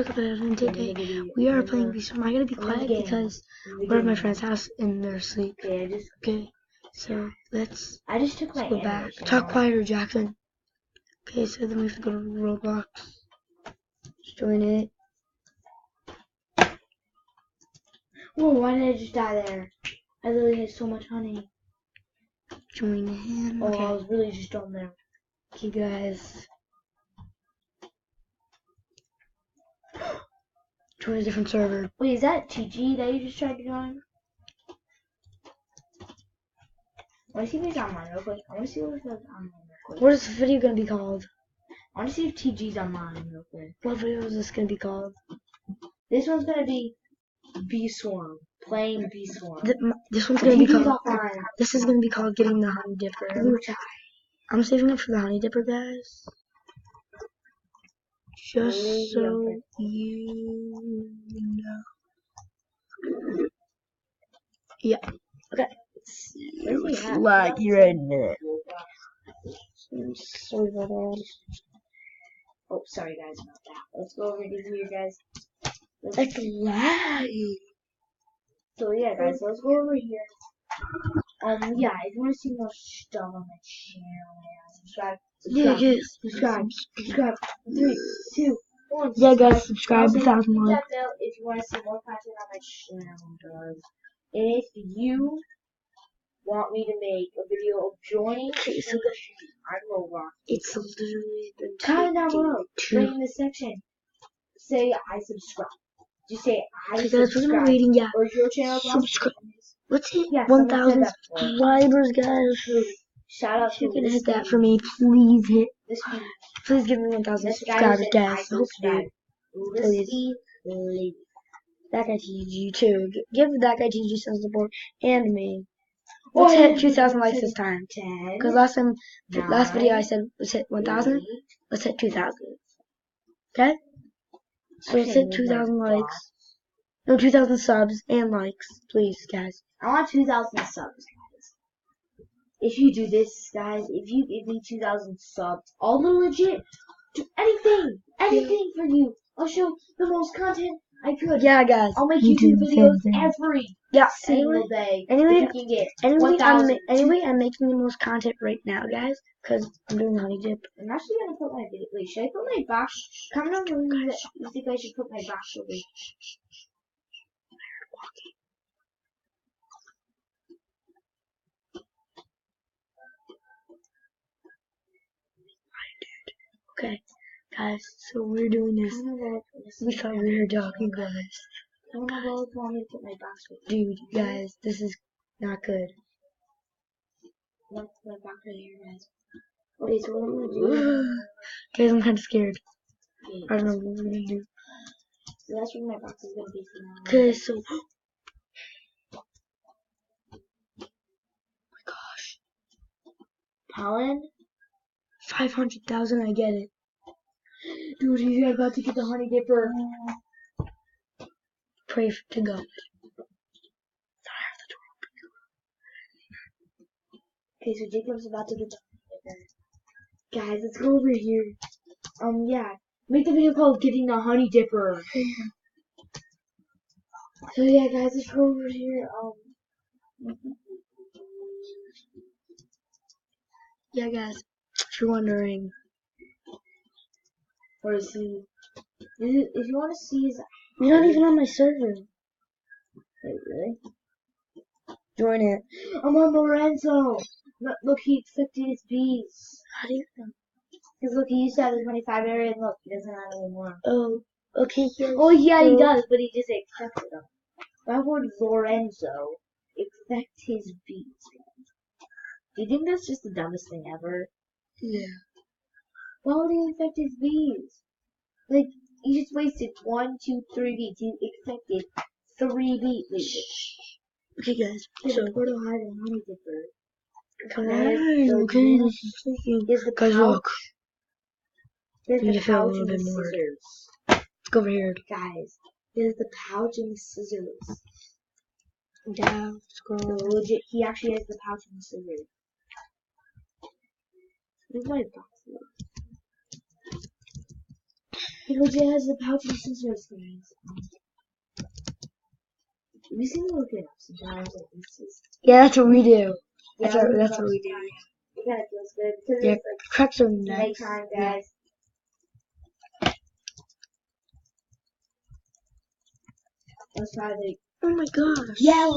guys, welcome to today. We are playing Beast. I gotta be quiet because we're at my friend's house and they're asleep. Okay, so let's go back. Talk quieter, Jackson. Okay, so then we have to go to Roblox. Just join it. Whoa, why did I just die there? I literally had so much honey. Join in. Oh, Okay. I was really just on there. Okay, guys. Join a different server. Wait, is that TG that you just tried to join? I want to see if he's online real quick. I want to see what it says online real quick. What is this video gonna be called? I want to see if TG's online real quick. What video is this gonna be called? This one's gonna be B-Swarm. Playing B-Swarm. This one's gonna be TG's called. offline. This is gonna be called Getting the Honey Dipper. Blue tie. I'm saving it for the Honey Dipper, guys. Just so you know. Yeah. Okay. Where's he at? Like you're in it. Sorry about that. Oh, sorry guys about that. Let's go over to here, guys. That's lag. So yeah, guys, let's go over here. Yeah, if you want to see more stuff on my channel, subscribe. 3, 2, 1. Yeah, guys, subscribe. 1,000 That likes. bell if you want to see more content on my channel, guys. And if you want me to make a video of joining on Roblox, It's literally been comment down below. two. Right in the section, say I subscribe. Just say I Okay, guys, we're gonna subscribe. be waiting. Yeah. Or is your channel Subscribe. Let's hit Yeah, someone said 1,000 that before. subscribers, guys. Shout out If you to can this hit that man. for me, please hit. This man. Please give me 1,000 This guy subscribers, said I guys. I hope you subscribe. do. Please. That guy TG too. Give that guy TG some support and me. Let's hit 2,000 likes this time. 10. Because last video I said let's hit 1,000. Let's hit 2,000. Okay? So let's hit 2,000 likes. No, 2,000 subs and likes, please, guys. I want 2,000 subs, guys. If you do this, guys, if you give me 2,000 subs, I'll legit do anything for you. I'll show the most content I could. Yeah, guys. I'll make YouTube videos every single day. Anyway, if you can get 1,000. I'm making the most content right now, guys, because I'm doing Honey Dip. I'm actually gonna put my video. Wait, should I put my box? Comment down below that you think I should put my box over. Okay, guys, so we're doing this. We thought we were talking, guys. I don't know if you want me to put my box over. Dude, guys, this is not good. Let's put my box right here, guys. Okay, so what I'm gonna do. Guys, I'm kind of scared. Okay, I don't know what we're gonna do. so that's where my box is gonna be for now. Okay, so. Oh my gosh. Pollen? 500,000, I get it. Dude, he's about to get the Honey Dipper. Pray to God. Okay, so Jacob's about to get the Honey Dipper. Guys, let's go over here. Yeah. Make the video called Getting the Honey Dipper. So yeah, guys, let's go over here. Yeah, guys, if you're wondering. Where is he? If you want to see his... You're not even on my server. Wait, really? Join it. I'm on Lorenzo. Look, he accepted his bees. How do you know? Because look, he used to have the 25 area, and look, he doesn't have it anymore. Oh, okay. Oh yeah, he does, but he just accepted them. That word Lorenzo, accept his bees. Do you think that's just the dumbest thing ever? Yeah. Why would he accept his bees? Like, he just wasted 1, 2, 3 beats. He accepted 3 beats. Okay, guys. So, So, Portal has a Honey Dipper. guys, okay, this is taking. Here's the Guys, pouch. look. Here's Need the to feel a pouch little and the bit more. scissors. Let's go over here. Guys, here's the pouch and the scissors. Down, scroll. So legit, he actually has the pouch and the scissors. Where's my box? It legit has the pouch and scissors, guys. We seem to look it up sometimes. Like, this is, Yeah, that's what we do. yeah, That's what we do. It kind of feels good because Yeah, it's like cracks are nice. nighttime, guys. Let's try like. Oh my gosh. Yeah.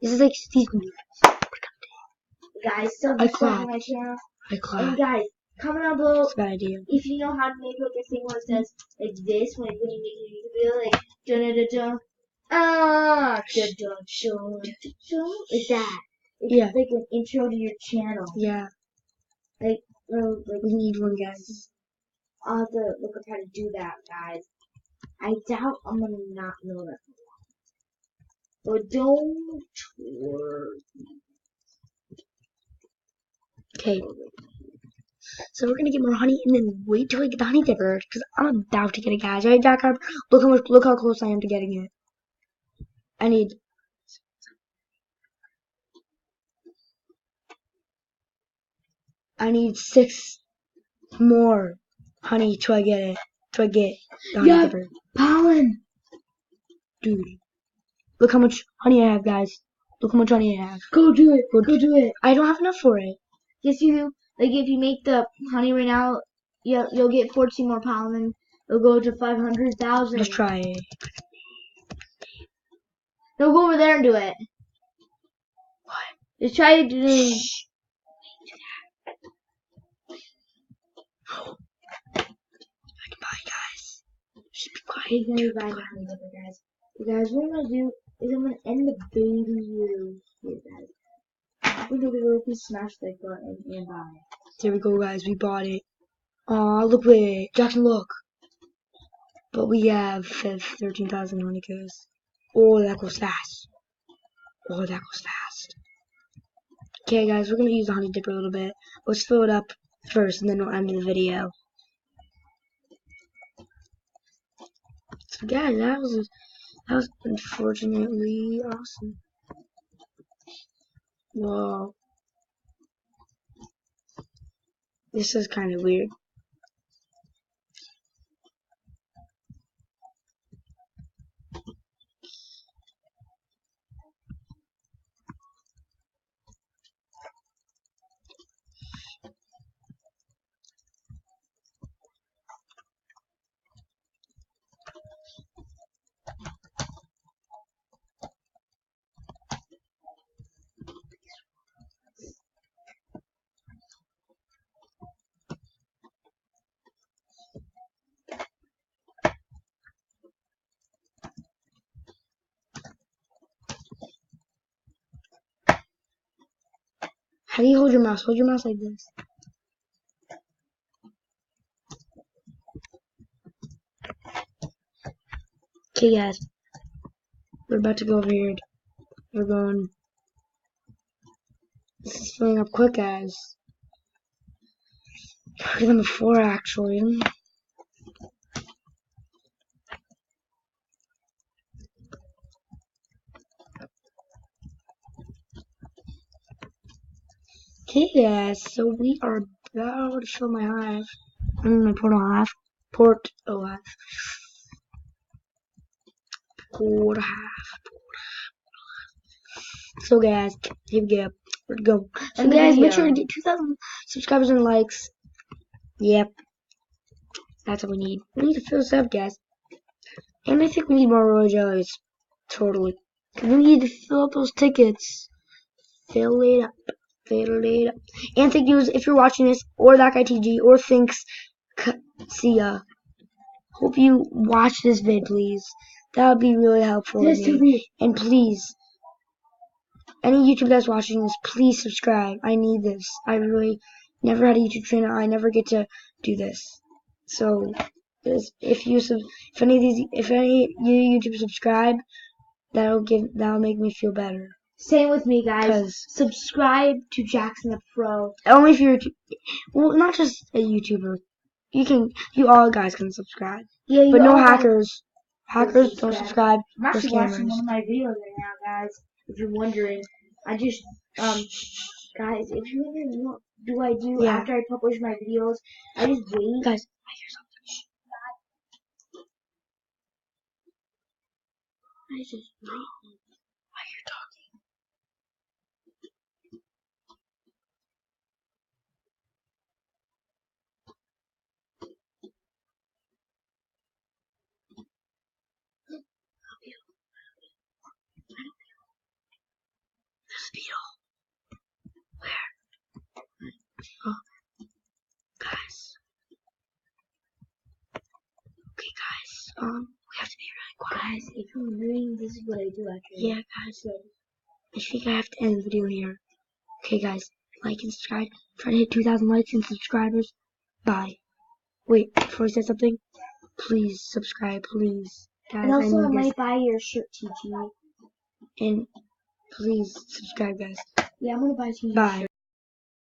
This is like Stephen. Guys, subscribe to my channel. And guys, comment down below That's a bad idea. if you know how to make like a thing where it says like this when you make a YouTube video, like dun dun dun dun dun dun dun, like that. It's Yeah. like an intro to your channel. Yeah. Like We need one, guys. I'll have to look up how to do that, guys. I doubt I'm gonna not know that. But don't worry. Okay. So we're gonna get more honey and then wait till we get the honey dipper because I'm about to get it, guys. Right, Jack? Look how close I am to getting it. I need 6 more honey till I get it. Till I get the honey dipper. Pollen! Dude. Look how much honey I have, guys. Look how much honey I have. Go do it. Go do it. I don't have enough for it. Yes, you do. Like if you make the honey right now, you'll get 14 more pollen. It'll go to 500,000. Just try it. No, go over there and do it. What? Just try to do. Shh. I can buy it, guys. Just be quiet. He's gonna buy the honey dipper, guys. You guys, what I'm gonna do is I'm gonna end the video here, guys. We're gonna go smash the like button and buy it. There we go, guys. We bought it. Aw, look at it. Jackson, look. But we have 13,000 honey coos. Oh, that goes fast. Oh, that goes fast. Okay, guys, we're gonna use the honey dipper a little bit. Let's fill it up first, and then we'll end the video. So, guys, that was unfortunately awesome. Whoa. This is kind of weird. How do you hold your mouse? Hold your mouse like this. Okay, guys. We're about to go over here. We're going. This is filling up quick, guys. Quicker than before, actually. Okay, guys. So we are about to fill my hive. I mean, my portal hive. Port hive. So, guys, here we go. Let's go. So, guys, make sure to get 2,000 subscribers and likes. Yep. That's what we need. We need to fill this up, guys. And I think we need more royal jellies. Totally. We need to fill up those tickets. Fill it up. Fill it up. And thank you if you're watching this, or that guy TG, or thinks Sia. Hope you watch this vid, please. That would be really helpful to me. And please, any YouTube that's watching this, please subscribe. I need this. I really never had a YouTube channel. I never get to do this. So, if any YouTube subscribe, that'll make me feel better. Same with me, guys. Subscribe to Jackson the Pro. Only if you're, well, not just a YouTuber. You all guys can subscribe. Yeah, but no hackers. Hackers don't subscribe. I'm actually watching one of my videos right now, guys. If you're wondering, I just guys, if you're wondering what do I do after I publish my videos, I just wait. Guys, I just no. Why are you talking? There's a beetle. Where? Oh, guys. Okay, guys. We have to be really quiet. Guys, if you're wondering, this is what I do after. Yeah, guys. I think I have to end the video here. Okay, guys. Like and subscribe. Try to hit 2,000 likes and subscribers. Bye. Wait, before I say something, please subscribe, please. Guys, and also, I need might buy your shirt, TG. And please subscribe, guys. Yeah, I'm gonna buy TG. Bye.